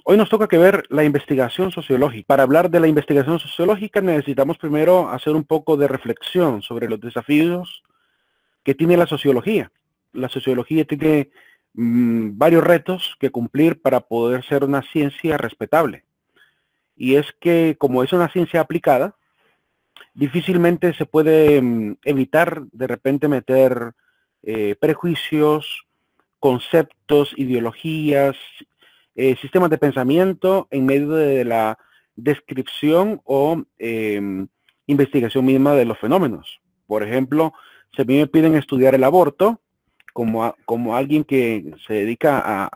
Hoy nos toca que ver la investigación sociológica. Para hablar de la investigación sociológica necesitamos primero hacer un poco de reflexión sobre los desafíos que tiene la sociología. La sociología tiene varios retos que cumplir para poder ser una ciencia respetable. Y es que como es una ciencia aplicada, difícilmente se puede evitar de repente meter prejuicios, conceptos, ideologías, sistemas de pensamiento en medio de la descripción o investigación misma de los fenómenos. Por ejemplo, si a mí me piden estudiar el aborto, como alguien que se dedica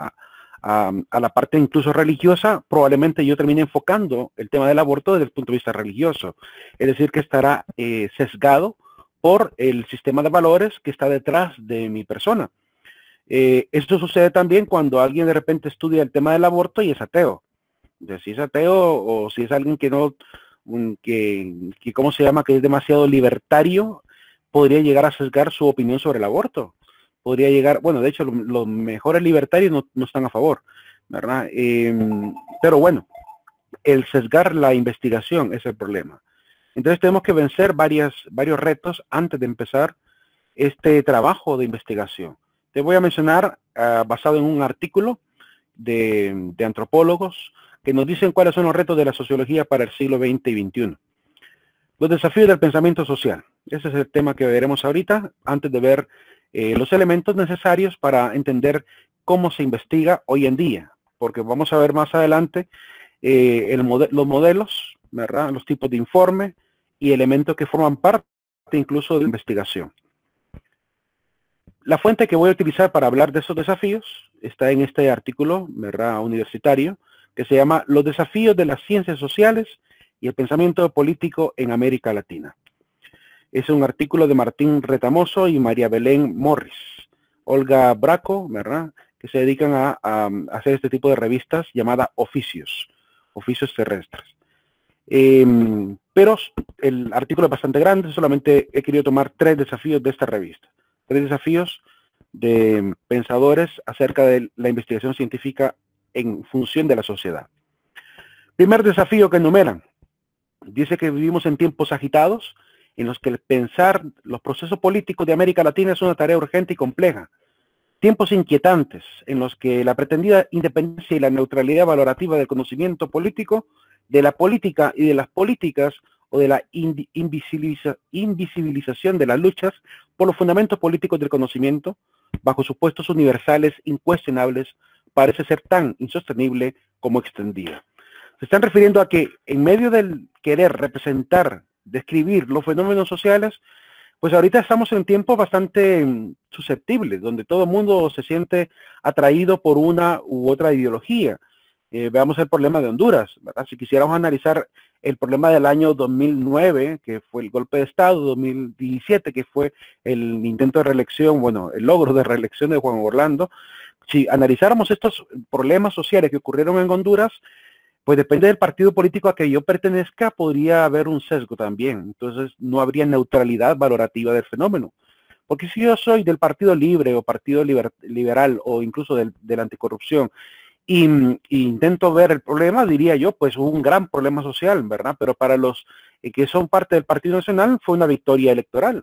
a la parte incluso religiosa, probablemente yo termine enfocando el tema del aborto desde el punto de vista religioso. Es decir, que estará sesgado por el sistema de valores que está detrás de mi persona. Esto sucede también cuando alguien de repente estudia el tema del aborto y es ateo. Entonces, si es ateo o si es alguien que no, que ¿cómo se llama? Que es demasiado libertario, podría llegar a sesgar su opinión sobre el aborto. Podría llegar, bueno, de hecho, los mejores libertarios no están a favor, ¿verdad? Pero bueno, el sesgar la investigación es el problema. Entonces tenemos que vencer varios retos antes de empezar este trabajo de investigación. Te voy a mencionar, basado en un artículo de antropólogos que nos dicen cuáles son los retos de la sociología para el siglo XX y XXI. Los desafíos del pensamiento social. Ese es el tema que veremos ahorita, antes de ver los elementos necesarios para entender cómo se investiga hoy en día, porque vamos a ver más adelante los modelos, ¿verdad? Los tipos de informe y elementos que forman parte incluso de la investigación. La fuente que voy a utilizar para hablar de estos desafíos está en este artículo, ¿verdad?, universitario, que se llama Los desafíos de las ciencias sociales y el pensamiento político en América Latina. Es un artículo de Martín Retamoso y María Belén Morris, Olga Braco, ¿verdad?, que se dedican a hacer este tipo de revistas llamadas oficios terrestres. Pero el artículo es bastante grande, solamente he querido tomar 3 desafíos de esta revista. 3 desafíos de pensadores acerca de la investigación científica en función de la sociedad. Primer desafío que enumeran. Dice que vivimos en tiempos agitados en los que el pensar los procesos políticos de América Latina es una tarea urgente y compleja. Tiempos inquietantes en los que la pretendida independencia y la neutralidad valorativa del conocimiento político, de la política y de las políticas o de la invisibilización de las luchas por los fundamentos políticos del conocimiento, bajo supuestos universales incuestionables, parece ser tan insostenible como extendida. Se están refiriendo a que en medio del querer representar, describir los fenómenos sociales, pues ahorita estamos en tiempos bastante susceptibles, donde todo el mundo se siente atraído por una u otra ideología. Veamos el problema de Honduras, ¿verdad? Si quisiéramos analizar el problema del año 2009, que fue el golpe de Estado, 2017, que fue el intento de reelección, bueno, el logro de reelección de Juan Orlando, si analizáramos estos problemas sociales que ocurrieron en Honduras, pues depende del partido político a que yo pertenezca, podría haber un sesgo también. Entonces no habría neutralidad valorativa del fenómeno. Porque si yo soy del Partido Libre o Partido Liberal o incluso del anticorrupción y intento ver el problema, diría yo, pues un gran problema social, ¿verdad? Pero para los que son parte del Partido Nacional fue una victoria electoral.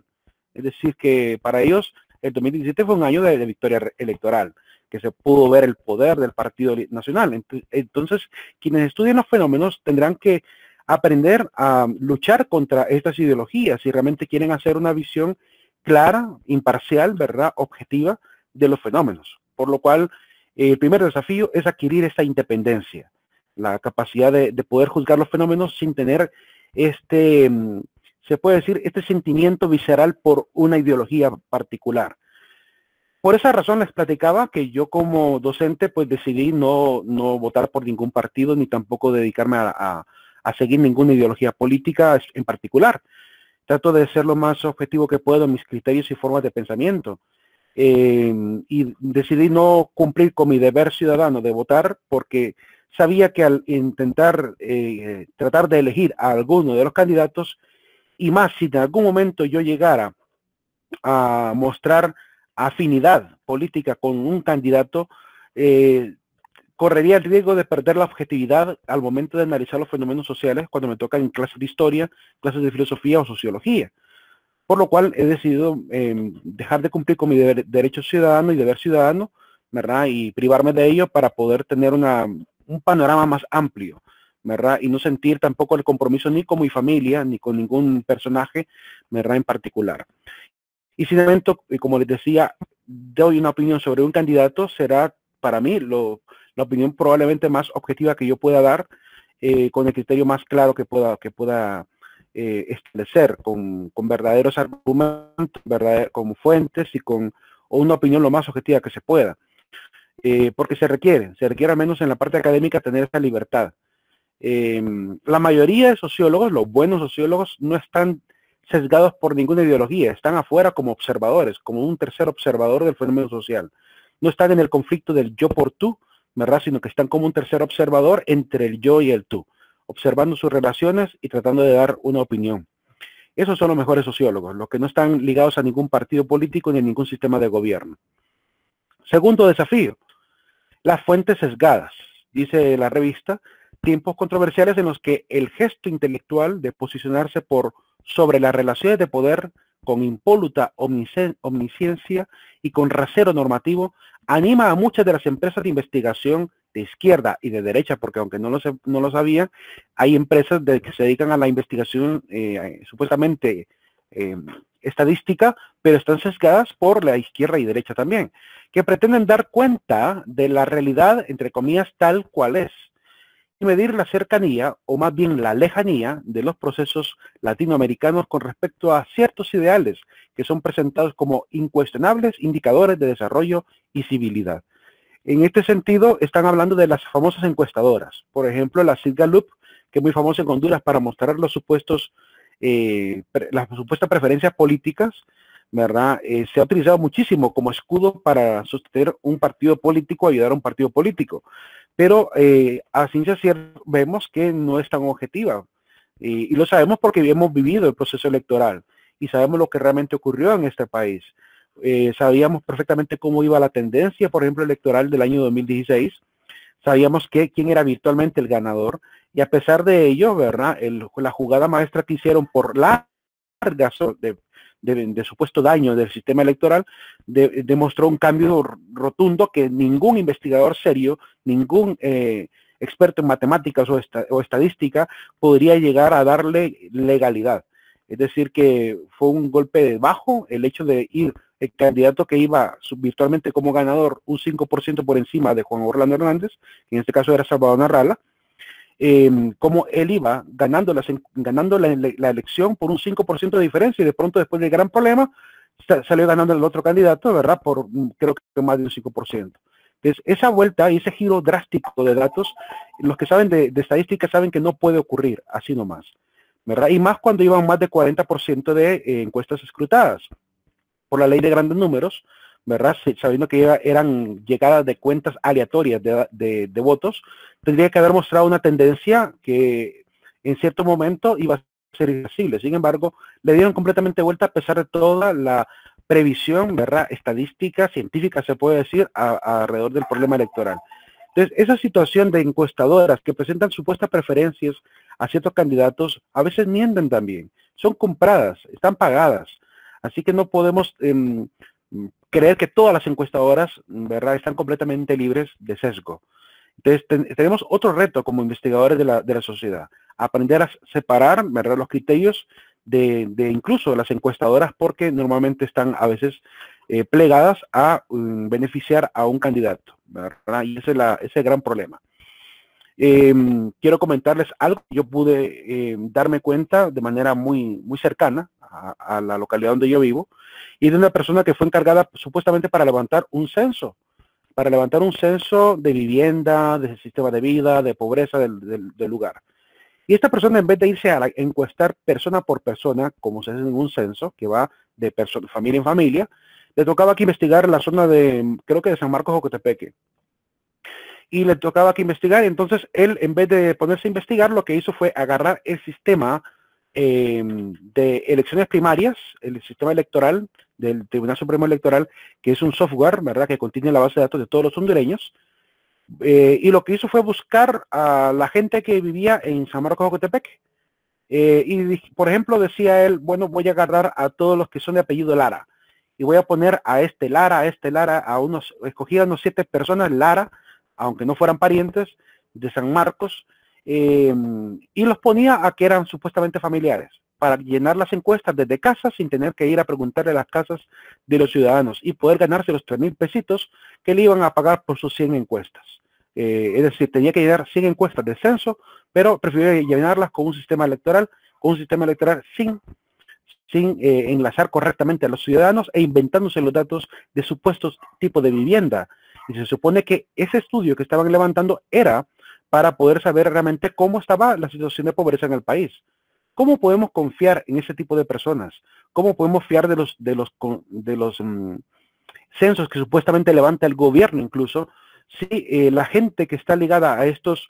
Es decir, que para ellos el 2017 fue un año de victoria electoral, que se pudo ver el poder del Partido Nacional. Entonces, quienes estudian los fenómenos tendrán que aprender a luchar contra estas ideologías si realmente quieren hacer una visión clara, imparcial, ¿verdad?, objetiva de los fenómenos. Por lo cual, el primer desafío es adquirir esta independencia, la capacidad de poder juzgar los fenómenos sin tener se puede decir, este sentimiento visceral por una ideología particular. Por esa razón les platicaba que yo como docente pues decidí no votar por ningún partido ni tampoco dedicarme a seguir ninguna ideología política en particular. Trato de ser lo más objetivo que puedo en mis criterios y formas de pensamiento. Y decidí no cumplir con mi deber ciudadano de votar porque sabía que al intentar tratar de elegir a alguno de los candidatos, y más si en algún momento yo llegara a mostrar afinidad política con un candidato, correría el riesgo de perder la objetividad al momento de analizar los fenómenos sociales cuando me tocan en clases de historia, clases de filosofía o sociología. Por lo cual he decidido dejar de cumplir con mi derecho ciudadano y deber ciudadano, ¿verdad? Y privarme de ello para poder tener un panorama más amplio, ¿verdad? Y no sentir tampoco el compromiso ni con mi familia, ni con ningún personaje, ¿verdad? En particular. Y sin evento, como les decía, doy una opinión sobre un candidato, será para mí la opinión probablemente más objetiva que yo pueda dar, con el criterio más claro que pueda establecer, con verdaderos argumentos, con fuentes y con una opinión lo más objetiva que se pueda. Porque se requiere al menos en la parte académica tener esa libertad. La mayoría de sociólogos, los buenos sociólogos, no están sesgados por ninguna ideología, están afuera como observadores, como un tercer observador del fenómeno social. No están en el conflicto del yo por tú, ¿verdad? Sino que están como un tercer observador entre el yo y el tú, observando sus relaciones y tratando de dar una opinión. Esos son los mejores sociólogos, los que no están ligados a ningún partido político ni a ningún sistema de gobierno. Segundo desafío, las fuentes sesgadas. Dice la revista, tiempos controversiales en los que el gesto intelectual de posicionarse sobre las relaciones de poder con impoluta omnisciencia y con rasero normativo anima a muchas de las empresas de investigación de izquierda y de derecha, porque aunque no lo sabía, hay empresas que se dedican a la investigación supuestamente estadística, pero están sesgadas por la izquierda y derecha también, que pretenden dar cuenta de la realidad, entre comillas, tal cual es, y medir la cercanía, o más bien la lejanía, de los procesos latinoamericanos con respecto a ciertos ideales que son presentados como incuestionables indicadores de desarrollo y civilidad. En este sentido, están hablando de las famosas encuestadoras. Por ejemplo, la Sid Gallup, que es muy famosa en Honduras para mostrar las supuestas preferencias políticas, ¿verdad? Se ha utilizado muchísimo como escudo para sostener un partido político, ayudar a un partido político. Pero a ciencia cierta vemos que no es tan objetiva. Y lo sabemos porque hemos vivido el proceso electoral y sabemos lo que realmente ocurrió en este país. Sabíamos perfectamente cómo iba la tendencia, por ejemplo, electoral del año 2016. Sabíamos quién era virtualmente el ganador. Y a pesar de ello, ¿verdad? La jugada maestra que hicieron por largas de supuesto daño del sistema electoral, demostró un cambio rotundo que ningún investigador serio, ningún experto en matemáticas o estadística podría llegar a darle legalidad. Es decir, que fue un golpe de bajo el hecho de ir el candidato que iba virtualmente como ganador un 5% por encima de Juan Orlando Hernández, que en este caso era Salvador Narrala, como él iba ganando la elección por un 5% de diferencia, y de pronto después del gran problema salió ganando el otro candidato, ¿verdad? Por creo que más de un 5%. Entonces, esa vuelta y ese giro drástico de datos, los que saben de estadística saben que no puede ocurrir así nomás, ¿verdad? Y más cuando iban más de 40% de encuestas escrutadas por la ley de grandes números, ¿verdad? Sabiendo que eran llegadas de cuentas aleatorias de votos, tendría que haber mostrado una tendencia que en cierto momento iba a ser irreversible. Sin embargo, le dieron completamente vuelta a pesar de toda la previsión, ¿verdad? Estadística, científica, se puede decir, alrededor del problema electoral. Entonces, esa situación de encuestadoras que presentan supuestas preferencias a ciertos candidatos, a veces mienten también. Son compradas, están pagadas. Así que no podemos creer que todas las encuestadoras, ¿verdad?, están completamente libres de sesgo. Entonces, tenemos otro reto como investigadores de la sociedad, aprender a separar, ¿verdad?, los criterios de incluso las encuestadoras, porque normalmente están a veces plegadas a beneficiar a un candidato, ¿verdad? Y ese es el gran problema. Quiero comentarles algo que yo pude darme cuenta de manera muy cercana a la localidad donde yo vivo, y de una persona que fue encargada supuestamente para levantar un censo de vivienda, de sistema de vida, de pobreza del lugar. Y esta persona, en vez de irse a encuestar persona por persona, como se hace en un censo, que va de familia en familia, le tocaba aquí investigar la zona creo que de San Marcos, Ocotepeque. Y le tocaba que investigar, y entonces él, en vez de ponerse a investigar, lo que hizo fue agarrar el sistema de elecciones primarias, el sistema electoral del Tribunal Supremo Electoral, que es un software, ¿verdad?, que contiene la base de datos de todos los hondureños, Y lo que hizo fue buscar a la gente que vivía en San Marcos de Jocotepec. Por ejemplo, decía él, bueno, voy a agarrar a todos los que son de apellido Lara. Y voy a poner a este Lara, escogía unos 7 personas Lara, aunque no fueran parientes, de San Marcos, y los ponía a que eran supuestamente familiares, para llenar las encuestas desde casa sin tener que ir a preguntarle a las casas de los ciudadanos y poder ganarse los 3,000 pesitos que le iban a pagar por sus 100 encuestas. Es decir, tenía que llenar 100 encuestas de censo, pero prefirió llenarlas con un sistema electoral sin enlazar correctamente a los ciudadanos e inventándose los datos de supuestos tipos de vivienda. Y se supone que ese estudio que estaban levantando era para poder saber realmente cómo estaba la situación de pobreza en el país. ¿Cómo podemos confiar en ese tipo de personas? ¿Cómo podemos fiar de los censos que supuestamente levanta el gobierno incluso? Si la gente que está ligada a estos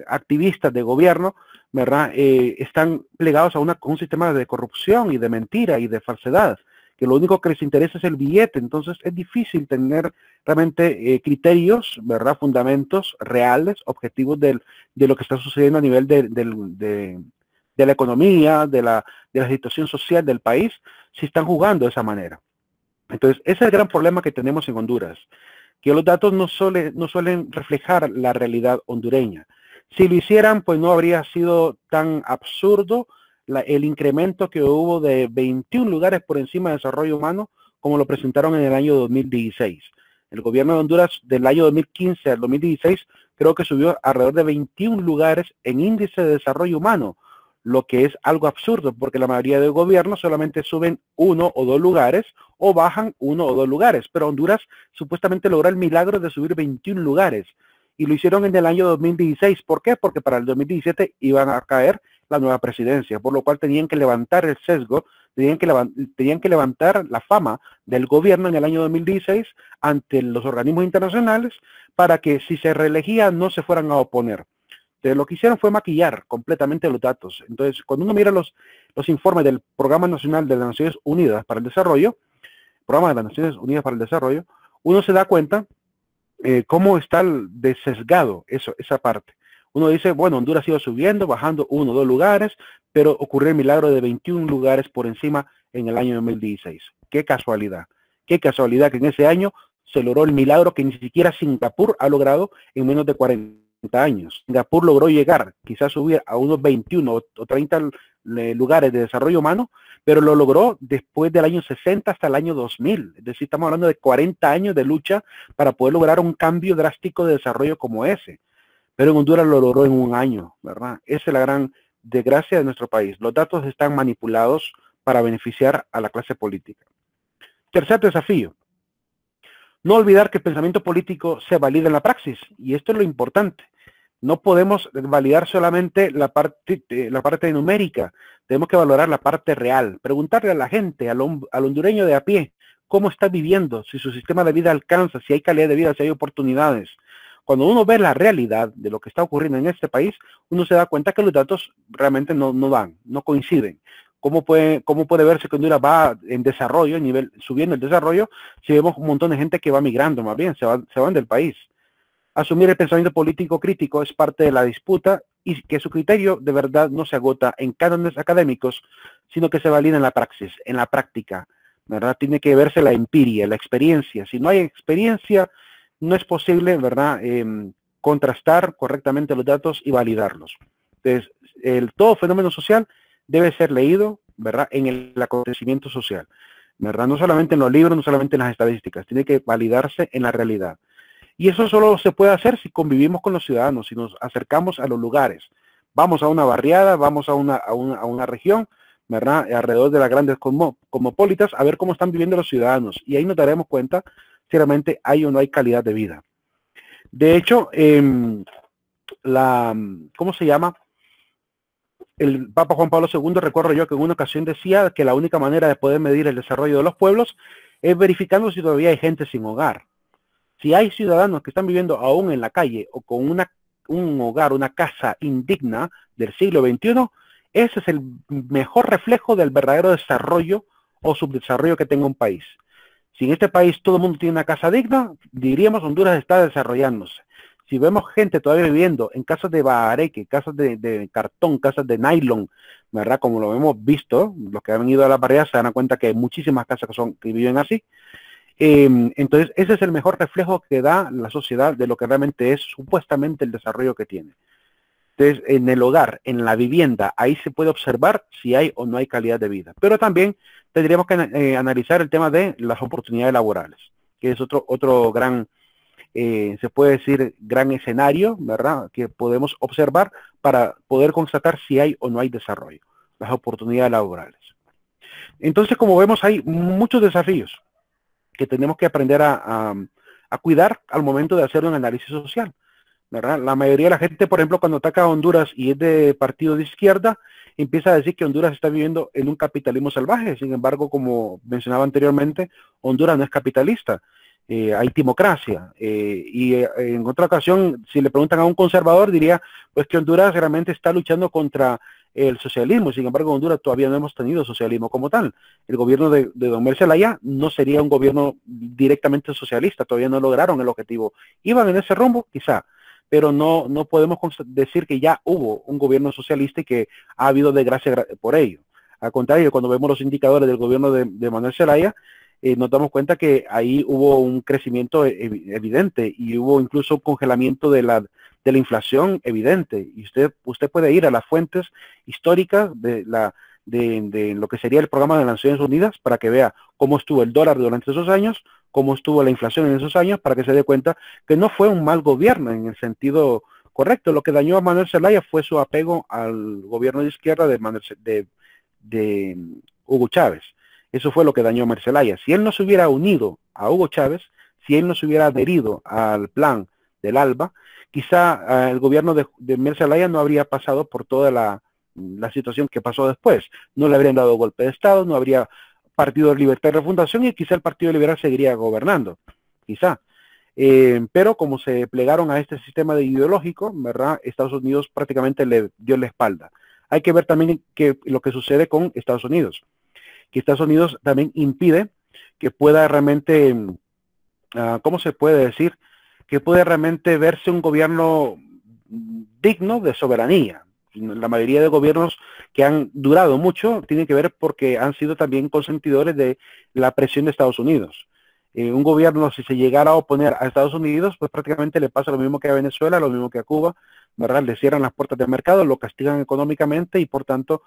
activistas de gobierno, ¿verdad? Están plegados a un sistema de corrupción y de mentira y de falsedad, que lo único que les interesa es el billete. Entonces es difícil tener realmente criterios, ¿verdad? Fundamentos reales, objetivos de lo que está sucediendo a nivel de la economía, de la situación social del país, si están jugando de esa manera. Entonces, ese es el gran problema que tenemos en Honduras, que los datos no suelen reflejar la realidad hondureña. Si lo hicieran, pues no habría sido tan absurdo el incremento que hubo de 21 lugares por encima de desarrollo humano, como lo presentaron en el año 2016. El gobierno de Honduras del año 2015 al 2016 creo que subió alrededor de 21 lugares en índice de desarrollo humano, lo que es algo absurdo, porque la mayoría de gobiernos solamente suben 1 o 2 lugares o bajan 1 o 2 lugares, pero Honduras supuestamente logró el milagro de subir 21 lugares y lo hicieron en el año 2016. ¿Por qué? Porque para el 2017 iban a caer la nueva presidencia, por lo cual tenían que levantar el sesgo, tenían que levantar la fama del gobierno en el año 2016 ante los organismos internacionales para que si se reelegía no se fueran a oponer. Entonces, lo que hicieron fue maquillar completamente los datos. Entonces, cuando uno mira los informes del Programa Nacional de las Naciones Unidas para el Desarrollo, uno se da cuenta cómo está desesgado esa parte. Uno dice, bueno, Honduras ha ido subiendo, bajando 1 o 2 lugares, pero ocurrió el milagro de 21 lugares por encima en el año 2016. Qué casualidad que en ese año se logró el milagro que ni siquiera Singapur ha logrado en menos de 40 años. Singapur logró llegar, quizás subir a unos 21 o 30 lugares de desarrollo humano, pero lo logró después del año 60 hasta el año 2000. Es decir, estamos hablando de 40 años de lucha para poder lograr un cambio drástico de desarrollo como ese. Pero en Honduras lo logró en un año, ¿verdad? Esa es la gran desgracia de nuestro país. Los datos están manipulados para beneficiar a la clase política. Tercer desafío. No olvidar que el pensamiento político se valida en la praxis, y esto es lo importante. No podemos validar solamente la parte numérica, tenemos que valorar la parte real. Preguntarle a la gente, al hondureño de a pie, cómo está viviendo, si su sistema de vida alcanza, si hay calidad de vida, si hay oportunidades. Cuando uno ve la realidad de lo que está ocurriendo en este país, uno se da cuenta que los datos realmente no coinciden. ¿Cómo puede verse que Honduras va en desarrollo, subiendo el desarrollo, si vemos un montón de gente que va migrando, más bien, se van del país? Asumir el pensamiento político crítico es parte de la disputa y que su criterio de verdad no se agota en cánones académicos, sino que se valida en la praxis, en la práctica, ¿verdad? Tiene que verse la empiria, la experiencia. Si no hay experiencia, no es posible, ¿verdad?, contrastar correctamente los datos y validarlos. Entonces, todo fenómeno social debe ser leído, ¿verdad?, en el acontecimiento social, ¿verdad? No solamente en los libros, no solamente en las estadísticas, tiene que validarse en la realidad. Y eso solo se puede hacer si convivimos con los ciudadanos, si nos acercamos a los lugares. Vamos a una barriada, vamos a una región, ¿verdad?, alrededor de las grandes cosmopolitas, a ver cómo están viviendo los ciudadanos. Y ahí nos daremos cuenta si realmente hay o no hay calidad de vida. De hecho, ¿cómo se llama? El Papa Juan Pablo II, recuerdo yo que en una ocasión decía que la única manera de poder medir el desarrollo de los pueblos es verificando si todavía hay gente sin hogar. Si hay ciudadanos que están viviendo aún en la calle o con un hogar, una casa indigna del siglo XXI, ese es el mejor reflejo del verdadero desarrollo o subdesarrollo que tenga un país. Si en este país todo el mundo tiene una casa digna, diríamos Honduras está desarrollándose. Si vemos gente todavía viviendo en casas de bahareque, casas de cartón, casas de nylon, ¿verdad? Como lo hemos visto, los que han ido a la barriada se dan cuenta que hay muchísimas casas que viven así. Entonces, ese es el mejor reflejo que da la sociedad de lo que realmente es supuestamente el desarrollo que tiene. Entonces, en el hogar, en la vivienda, ahí se puede observar si hay o no hay calidad de vida. Pero también tendríamos que analizar el tema de las oportunidades laborales, que es otro gran, se puede decir, gran escenario, ¿verdad?, que podemos observar para poder constatar si hay o no hay desarrollo, las oportunidades laborales. Entonces, como vemos, hay muchos desafíos que tenemos que aprender a cuidar al momento de hacer un análisis social, ¿verdad? La mayoría de la gente, por ejemplo, cuando ataca a Honduras y es de partido de izquierda, empieza a decir que Honduras está viviendo en un capitalismo salvaje. Sin embargo, como mencionaba anteriormente, Honduras no es capitalista. Hay democracia. En otra ocasión, si le preguntan a un conservador, diría pues que Honduras realmente está luchando contra el socialismo. Sin embargo, en Honduras todavía no hemos tenido socialismo como tal. El gobierno de don Mel Zelaya no sería un gobierno directamente socialista. Todavía no lograron el objetivo. ¿Iban en ese rumbo? Quizá, pero no podemos decir que ya hubo un gobierno socialista y que ha habido desgracia por ello. Al contrario, cuando vemos los indicadores del gobierno de Manuel Zelaya, nos damos cuenta que ahí hubo un crecimiento evidente y hubo incluso un congelamiento de la inflación evidente. Y usted puede ir a las fuentes históricas de lo que sería el programa de las Naciones Unidas para que vea cómo estuvo el dólar durante esos años, cómo estuvo la inflación en esos años, para que se dé cuenta que no fue un mal gobierno en el sentido correcto. Lo que dañó a Manuel Zelaya fue su apego al gobierno de izquierda de Hugo Chávez. Eso fue lo que dañó a Manuel Zelaya. Si él no se hubiera unido a Hugo Chávez, si él no se hubiera adherido al plan del ALBA, quizá el gobierno de Manuel Zelaya no habría pasado por toda la situación que pasó después. No le habrían dado golpe de Estado, no habría Partido de Libertad y Refundación y quizá el Partido Liberal seguiría gobernando, quizá. Pero como se plegaron a este sistema ideológico, ¿verdad?, Estados Unidos prácticamente le dio la espalda. Hay que ver también lo que sucede con Estados Unidos, que Estados Unidos también impide que pueda realmente, ¿cómo se puede decir?, que puede realmente verse un gobierno digno de soberanía. La mayoría de gobiernos que han durado mucho tienen que ver porque han sido también consentidores de la presión de Estados Unidos. Un gobierno, si se llegara a oponer a Estados Unidos, pues prácticamente le pasa lo mismo que a Venezuela, lo mismo que a Cuba, ¿verdad? Le cierran las puertas del mercado, lo castigan económicamente y por tanto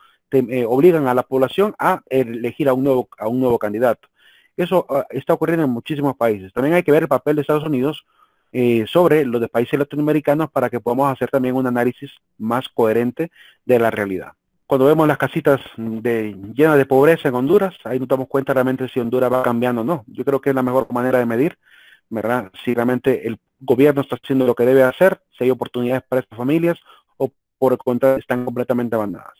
obligan a la población a elegir a un nuevo candidato. Eso está ocurriendo en muchísimos países. También hay que ver el papel de Estados Unidos sobre los de países latinoamericanos para que podamos hacer también un análisis más coherente de la realidad. Cuando vemos las casitas llenas de pobreza en Honduras, ahí nos damos cuenta realmente si Honduras va cambiando o no. Yo creo que es la mejor manera de medir, ¿verdad?, si realmente el gobierno está haciendo lo que debe hacer, si hay oportunidades para estas familias o por el contrario están completamente abandonadas.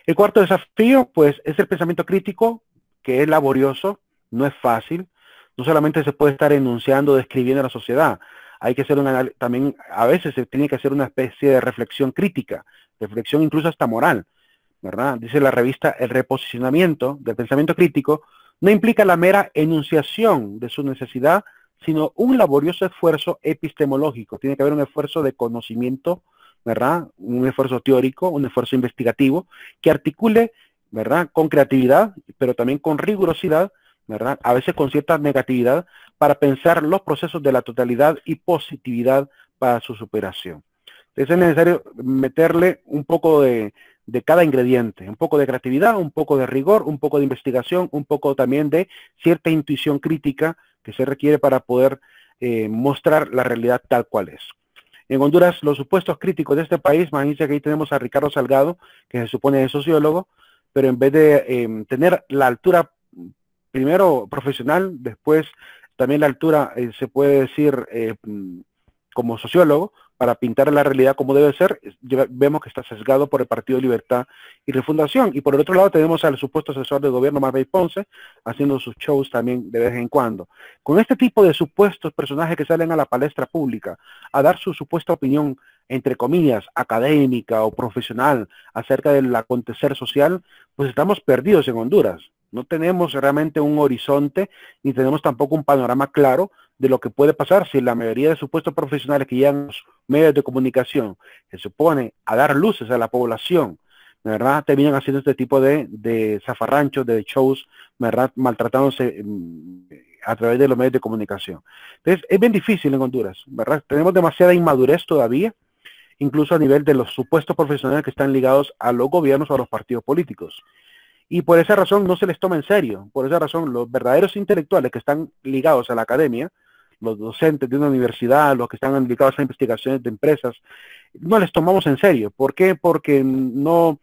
El cuarto desafío, pues, es el pensamiento crítico, que es laborioso, no es fácil. No solamente se puede estar enunciando, describiendo a la sociedad, hay que hacer también, a veces se tiene que hacer una especie de reflexión crítica, reflexión incluso hasta moral, ¿verdad? Dice la revista, el reposicionamiento del pensamiento crítico no implica la mera enunciación de su necesidad, sino un laborioso esfuerzo epistemológico. Tiene que haber un esfuerzo de conocimiento, ¿verdad?, un esfuerzo teórico, un esfuerzo investigativo, que articule, ¿verdad?, con creatividad, pero también con rigurosidad, ¿verdad?, a veces con cierta negatividad, para pensar los procesos de la totalidad y positividad para su superación. Entonces es necesario meterle un poco de cada ingrediente, un poco de creatividad, un poco de rigor, un poco de investigación, un poco también de cierta intuición crítica que se requiere para poder mostrar la realidad tal cual es. En Honduras, los supuestos críticos de este país, imagínense que ahí tenemos a Ricardo Salgado, que se supone es sociólogo, pero en vez de tener la altura primero profesional, después también la altura, se puede decir, como sociólogo, para pintar la realidad como debe ser, vemos que está sesgado por el Partido de Libertad y Refundación. Y por el otro lado tenemos al supuesto asesor de gobierno, Marbey Ponce, haciendo sus shows también de vez en cuando. Con este tipo de supuestos personajes que salen a la palestra pública a dar su supuesta opinión, entre comillas, académica o profesional acerca del acontecer social, pues estamos perdidos en Honduras. No tenemos realmente un horizonte, ni tenemos tampoco un panorama claro de lo que puede pasar si la mayoría de supuestos profesionales que llegan a los medios de comunicación, que se supone a dar luces a la población, ¿verdad? Terminan haciendo este tipo de zafarranchos, de shows, ¿verdad? Maltratándose a través de los medios de comunicación. Entonces, es bien difícil en Honduras, ¿verdad? Tenemos demasiada inmadurez todavía, incluso a nivel de los supuestos profesionales que están ligados a los gobiernos o a los partidos políticos. Y por esa razón no se les toma en serio. Por esa razón, los verdaderos intelectuales que están ligados a la academia, los docentes de una universidad, los que están ligados a investigaciones de empresas, no les tomamos en serio. ¿Por qué? Porque no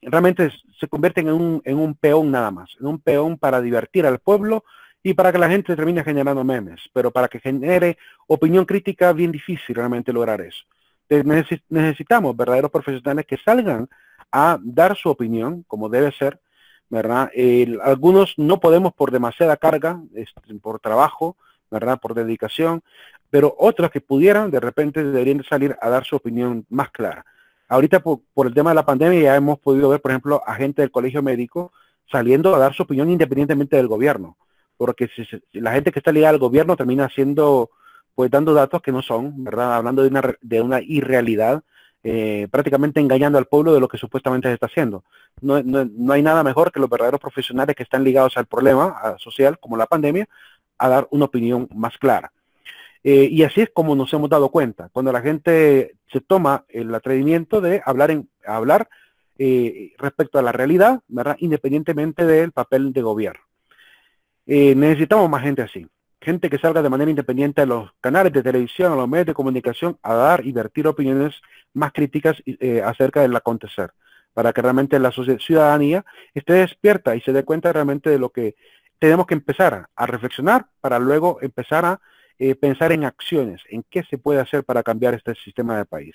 realmente se convierten en un peón nada más, en un peón para divertir al pueblo y para que la gente termine generando memes. Pero para que genere opinión crítica, bien difícil realmente lograr eso. Necesitamos verdaderos profesionales que salgan a dar su opinión, como debe ser, ¿verdad? Algunos no podemos por demasiada carga, por trabajo, ¿verdad? Por dedicación, pero otros que pudieran, de repente deberían salir a dar su opinión más clara. Ahorita por el tema de la pandemia ya hemos podido ver, por ejemplo, a gente del colegio médico saliendo a dar su opinión independientemente del gobierno, porque si la gente que está ligada al gobierno termina haciendo, pues dando datos que no son, ¿verdad? Hablando de una irrealidad, prácticamente engañando al pueblo de lo que supuestamente se está haciendo. No hay nada mejor que los verdaderos profesionales que están ligados al problema social, como la pandemia, a dar una opinión más clara. Y así es como nos hemos dado cuenta, cuando la gente se toma el atrevimiento de hablar respecto a la realidad, ¿verdad? Independientemente del papel de gobierno. Necesitamos más gente así. Gente que salga de manera independiente a los canales de televisión, a los medios de comunicación, a dar y vertir opiniones más críticas acerca del acontecer, para que realmente la ciudadanía esté despierta y se dé cuenta realmente de lo que tenemos que empezar a reflexionar para luego empezar a pensar en acciones, en qué se puede hacer para cambiar este sistema de país.